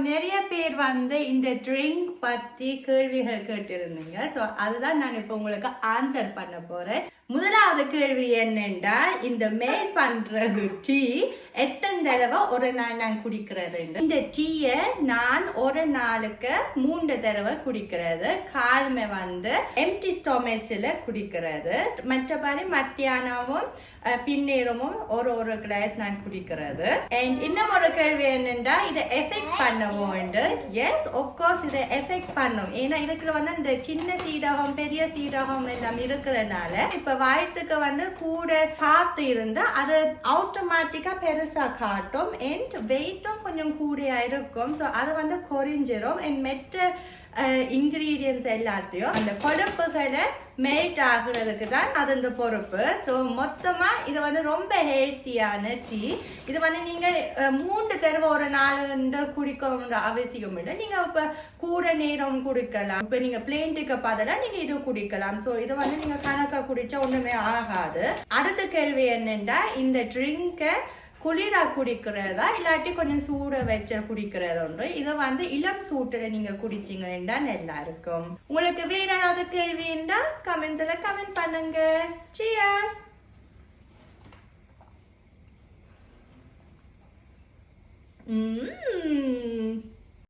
நிறைய பேர் இந்த ட்ரிங்க் பத்தி கேள்விகள் கேட்டிருந்தீங்க. ஸோ அதுதான் நான் இப்போ உங்களுக்கு ஆன்சர் பண்ண போறேன். முதலாவது கேள்வி என்னென்றா, இந்த மேல் பண்றது டீ எத்தனை தடவை ஒரு நாள் நான் குடிக்கிறது? இந்த டீயை நான் ஒரு நாளுக்கு 3 தடவை குடிக்கிறது. காலமே எம்டி ஸ்டொமேச்சில் குடிக்கிறது. மற்றபடி மத்தியானமும் பின்னேரமும் ஒரு கிளாஸ் நான் குடிக்கிறது. அண்ட் இன்னும் ஒரு கேள்வி என்னென்றா, இதை எஃபெக்ட் பண்ணுவோம். எஸ், ஆஃப்கோர்ஸ் இதை எஃபெக்ட் பண்ணும். ஏன்னா இதுக்குள்ள இந்த சின்ன சீரகம் பெரிய சீரகம் எல்லாம் இருக்கிறதுனால இப்ப வயிற்றுக்கு கூட காத்து இருந்தா அது ஆட்டோமேட்டிக்கா பெருசா காட்டும். அண்ட் வெயிட்டும் கொஞ்சம் கூடியா இருக்கும். ஸோ அது குறைஞ்சிரும். அண்ட் மெட்ட இன்கிரீடியன்ஸ் எல்லாத்தையும் அந்த கொழுப்புகளை மெல்ட் ஆகுறதுக்கு தான் அது இந்த பொறுப்பு. ஸோ மொத்தமாக இது ரொம்ப ஹெல்த்தியான டீ. இது நீங்கள் 3 தடவை ஒரு நாள் குடிக்கணுன்ற அவசியம் இல்லை. நீங்கள் இப்போ கூட நேரம் குடிக்கலாம். இப்போ நீங்கள் பிளேன் டீக்கு பதிலாக நீங்கள் இது குடிக்கலாம். ஸோ இது நீங்கள் கணக்காக குடித்தா ஒன்றுமே ஆகாது. அடுத்த கேள்வி என்னென்னா, இந்த ட்ரிங்கை குளிரா குடிக்கிறதா இல்லாட்டி கொஞ்சம் சூட வச்ச குடிக்கிறது ஒன்று. இதை இளம் சூட்டில் நீங்க குடிச்சீங்கன்னா நல்லா இருக்கும். உங்களுக்கு வேற ஏதாவது கேள்வி இருந்தா கமெண்ட்ஸ்ல கமெண்ட் பண்ணுங்க. Cheers.